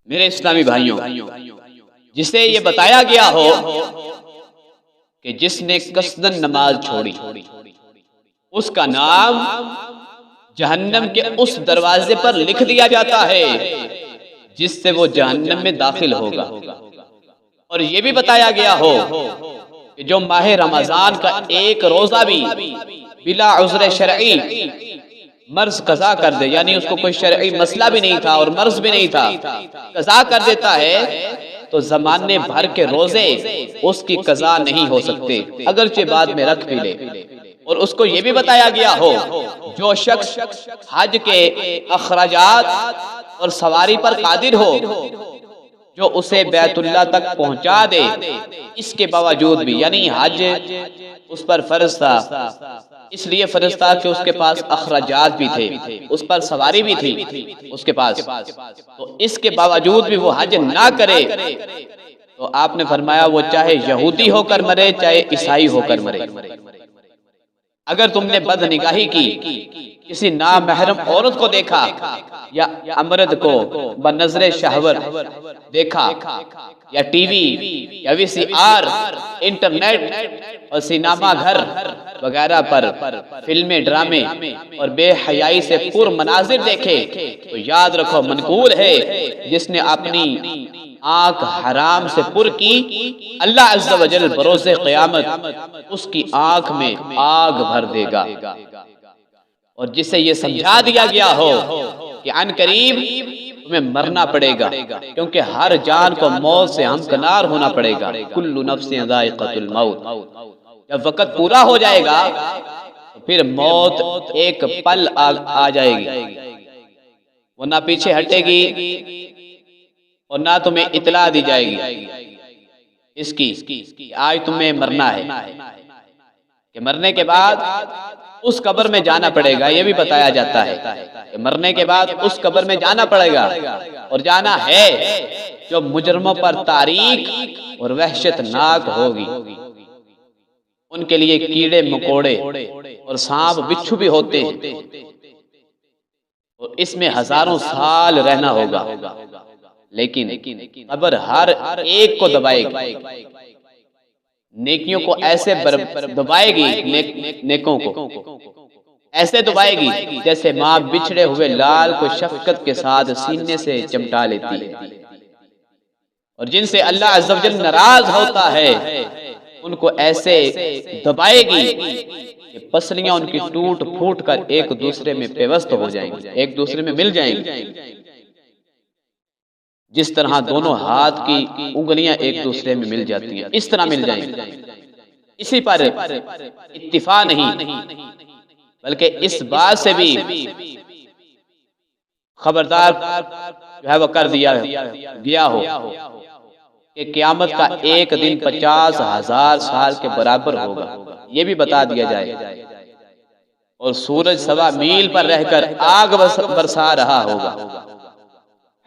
میرے اسلامی بھائیوں، جسے یہ بتایا گیا ہو کہ جس نے قصدن نماز چھوڑی اس کا نام جہنم کے اس دروازے پر لکھ دیا جاتا ہے جس سے وہ جہنم میں داخل ہوگا۔ اور یہ بھی بتایا گیا ہو کہ جو ماہ رمضان کا ایک روزہ بھی بلا عذر شرعی مرض قضا کر دے، یعنی اس کو کوئی شرعی مسئلہ بھی نہیں تھا اور مرض بھی نہیں تھا، قضا کر دیتا ہے تو زمانے بھر کے روزے اس کی قضا نہیں ہو سکتے، اگرچہ بعد میں رکھ بھی لے۔ اور اس کو یہ بھی بتایا گیا ہو جو شخص حج کے اخراجات اور سواری پر قادر ہو، جو اسے بیت اللہ تک پہنچا دے، اس کے باوجود بھی، یعنی حج اس پر فرض تھا، اس لیے فرض تھا کہ اس کے پاس اخراجات بھی تھے، اس پر سواری بھی تھی اس کے پاس، تو اس کے باوجود بھی وہ حج نہ کرے تو آپ نے فرمایا وہ چاہے یہودی ہو کر مرے چاہے عیسائی ہو کر مرے۔ اگر تم نے بد نگاہی کی، کسی نامحرم عورت کو دیکھا یا امرد کو بنظر شہوت دیکھا، یا ٹی وی یا وی سی آر، انٹرنیٹ اور سینما گھر وغیرہ پر فلمیں، ڈرامے اور بے حیائی سے پر مناظر دیکھے، تو یاد رکھو منقول ہے جس نے اپنی آنکھ حرام سے پر کی، اللہ عز و جل بروز قیامت اس کی آنکھ میں آگ بھر دے گا۔ اور جسے یہ سمجھا دیا گیا ہو کہ عن قریب تمہیں مرنا پڑے گا، کیونکہ ہر جان کو موت سے ہمکنار ہونا پڑے گا، کل نفس ذائقۃ الموت، جب وقت پورا ہو جائے گا تو پھر موت ایک پل آ جائے گی، وہ نہ پیچھے ہٹے گی اور نہ تمہیں اطلاع دی جائے گی اس کی کہ آج تمہیں مرنا ہے، کہ مرنے کے بعد اس قبر میں جانا پڑے گا۔ یہ بھی بتایا جاتا ہے کہ مرنے کے بعد اس قبر میں جانا پڑے گا، اور جانا ہے جو مجرموں پر تاریک اور وحشت ناک ہوگی۔ ان کے لیے کیڑے مکوڑے اور سانپ بچھو بھی ہوتے ہیں، اور اس میں ہزاروں سال رہنا ہوگا، لیکن قبر ہر ایک کو دبائے گی، نیکیوں کو ایسے دبائے گی، نیکوں کو ایسے دبائے گی جیسے ماں بچھڑے ہوئے لال کو شفقت کے ساتھ سینے سے چمٹا لیتی ہے۔ اور جن سے اللہ عز و جل ناراض ہوتا ہے ان کو ایسے دبائے گی کہ پسلیاں ان کی ٹوٹ پھوٹ کر ایک دوسرے میں پیوست ہو جائیں گی، ایک دوسرے میں مل جائیں گی، جس طرح دونوں ہاتھ کی انگلیاں ایک دوسرے میں مل جاتی ہیں، اس طرح مل جائیں گی۔ اسی پر اتفاق نہیں بلکہ اس بات سے بھی خبردار جو ہے وہ کر دیا گیا ہو کہ قیامت کا ایک دن 50,000 سال کے برابر ہوگا، یہ بھی بتا دیا جائے، اور سورج 1.25 میل پر رہ کر آگ برسا رہا ہوگا،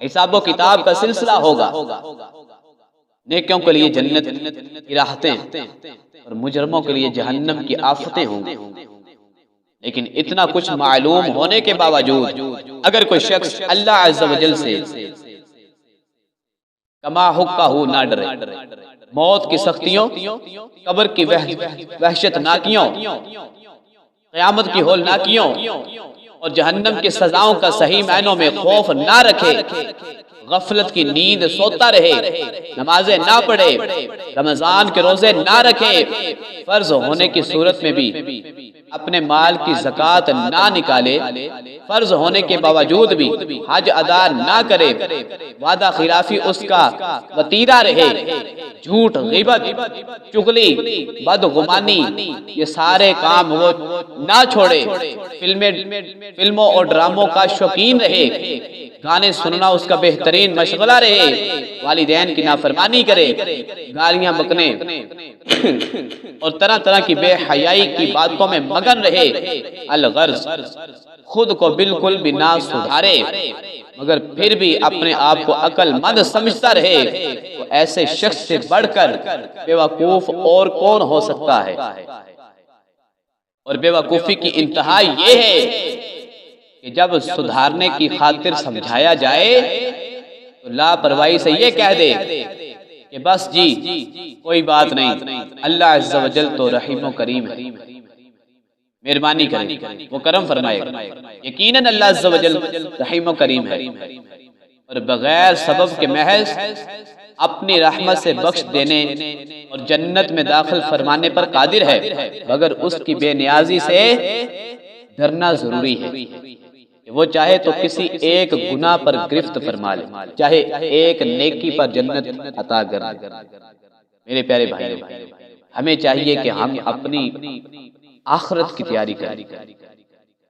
حساب و کتاب کا سلسلہ ہوگا، نیکیوں کے لیے جنت کی راحتیں اور مجرموں کے لیے جہنم کی آفتیں ہوں گی۔ لیکن اتنا کچھ معلوم ہونے کے باوجود اگر کوئی شخص اللہ عز و جل سے کما حقہ نہ ڈرے، موت کی سختیوں، قبر کی وحشت ناکیوں، قیامت کی ہولناکیوں اور جہنم کی سزاؤں کا صحیح معنوں میں خوف نہ رکھے، غفلت کی نیند سوتا رہے، نمازیں نہ پڑھے، رمضان کے روزے نہ رکھے، فرض ہونے کی صورت میں بھی اپنے مال کی زکوٰۃ نہ نکالے، فرض ہونے کے باوجود بھی حج ادا نہ کرے، وعدہ خلافی اس کا وتیرہ رہے، جھوٹ، غیبت، چغلی، بدگمانی، یہ سارے کام وہ نہ چھوڑے، فلموں اور ڈراموں کا شوقین رہے، گانے سننا اس کا بہترین مشغلہ رہے، والدین کی نافرمانی کرے، گالیاں بکنے اور طرح طرح کی بے حیائی کی باتوں میں مگن رہے، الغرض خود کو بالکل بھی نہ سدھارے مگر پھر بھی اپنے آپ کو عقل مند سمجھتا رہے، تو ایسے شخص سے بڑھ کر بیوقوف اور کون ہو سکتا ہے؟ اور بیوقوفی کی انتہا یہ ہے کہ جب سدھارنے کی خاطر سمجھایا جائے تو لاپرواہی سے یہ کہہ دے کہ بس جی کوئی بات نہیں، اللہ عز و جل تو رحیم و کریم ہے، مہربانی کرے، وہ کرم فرمائے گا، یقیناً اللہ عز و جل رحیم و کریم ہے، اور بغیر سبب کے محض اپنی رحمت سے بخش دینے اور جنت میں داخل فرمانے پر قادر ہے، مگر اس کی بے نیازی سے ڈرنا ضروری ہے کہ وہ چاہے تو کسی ایک گناہ پر گرفت فرما لے، چاہے ایک نیکی پر جنت عطا کر دے۔ میرے پیارے بھائی، ہمیں چاہیے کہ ہم اپنی آخرت کی تیاری کریں،